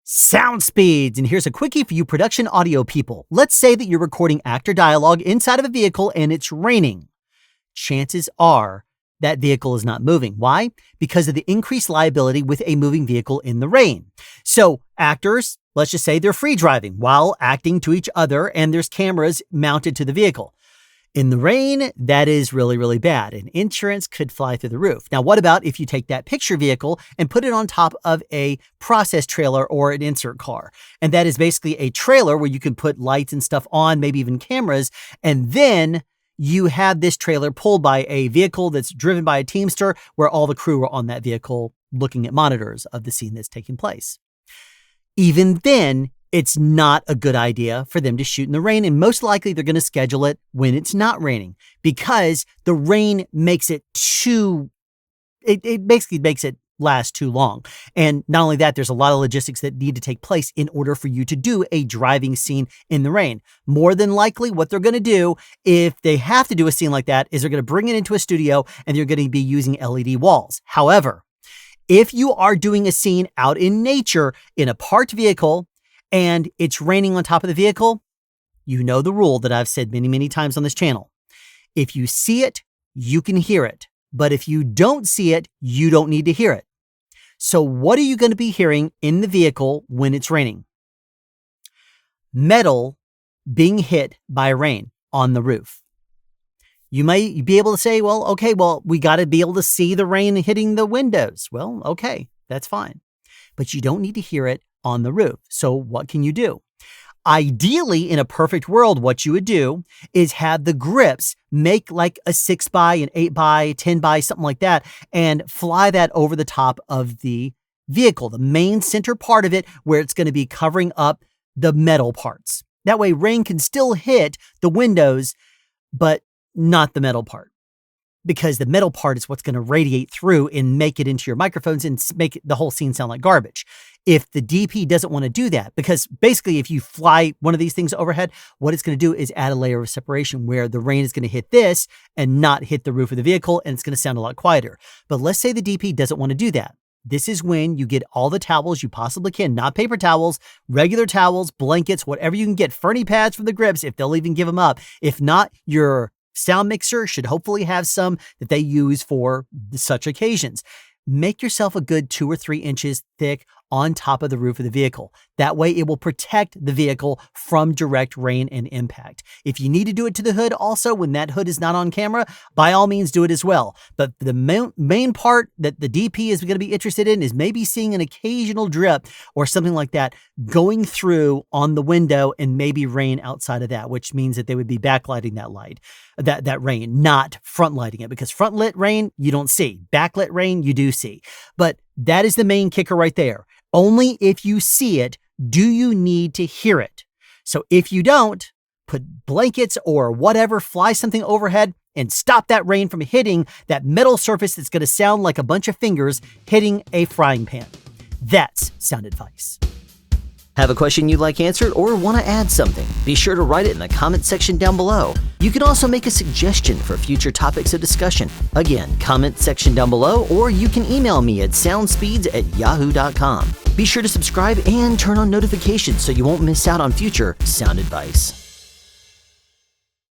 Sound speeds. And here's a quickie for you production audio people. Let's say that you're recording actor dialogue inside of a vehicle and it's raining. Chances are that vehicle is not moving. Why? Because of the increased liability with a moving vehicle in the rain. So actors, let's just say they're free driving while acting to each other and there's cameras mounted to the vehicle. In the rain, that is really, really bad, and insurance could fly through the roof. Now, what about if you take that picture vehicle and put it on top of a process trailer or an insert car? And that is basically a trailer where you can put lights and stuff on, maybe even cameras, and then you have this trailer pulled by a vehicle that's driven by a Teamster where all the crew are on that vehicle looking at monitors of the scene that's taking place. Even then, it's not a good idea for them to shoot in the rain, and most likely they're going to schedule it when it's not raining because the rain makes it it basically makes it last too long. And not only that, there's a lot of logistics that need to take place in order for you to do a driving scene in the rain. More than likely, what they're going to do if they have to do a scene like that is they're going to bring it into a studio and they're going to be using LED walls. However, if you are doing a scene out in nature in a parked vehicle, and it's raining on top of the vehicle, you know the rule that I've said many, many times on this channel. If you see it, you can hear it. But if you don't see it, you don't need to hear it. So what are you going to be hearing in the vehicle when it's raining? Metal being hit by rain on the roof. You may be able to say, we got to be able to see the rain hitting the windows. Well, okay, that's fine. But you don't need to hear it on the roof. So what can you do? Ideally, in a perfect world, what you would do is have the grips make like a 6x, an 8x, 10x, something like that, and fly that over the top of the vehicle, the main center part of it where it's going to be covering up the metal parts. That way rain can still hit the windows, but not the metal part. Because the metal part is what's going to radiate through and make it into your microphones and make the whole scene sound like garbage. If the DP doesn't want to do that, because basically if you fly one of these things overhead, what it's going to do is add a layer of separation where the rain is going to hit this and not hit the roof of the vehicle, and it's going to sound a lot quieter. But let's say the DP doesn't want to do that. This is when you get all the towels you possibly can, not paper towels, regular towels, blankets, whatever you can get, Fernie pads from the grips, if they'll even give them up. If not, your sound mixer should hopefully have some that they use for such occasions. Make yourself a good 2 or 3 inches thick on top of the roof of the vehicle. That way it will protect the vehicle from direct rain and impact. If you need to do it to the hood also, when that hood is not on camera, by all means do it as well. But the main part that the DP is going to be interested in is maybe seeing an occasional drip or something like that going through on the window and maybe rain outside of that, which means that they would be backlighting that light, that rain, not front lighting it, because front lit rain, you don't see. Backlit rain, you do see. But that is the main kicker right there. Only if you see it do you need to hear it. So if you don't, put blankets or whatever, fly something overhead and stop that rain from hitting that metal surface that's going to sound like a bunch of fingers hitting a frying pan. That's sound advice. Have a question you'd like answered or want to add something? Be sure to write it in the comment section down below. You can also make a suggestion for future topics of discussion. Again, comment section down below, or you can email me at soundspeeds@yahoo.com. Be sure to subscribe and turn on notifications so you won't miss out on future sound advice.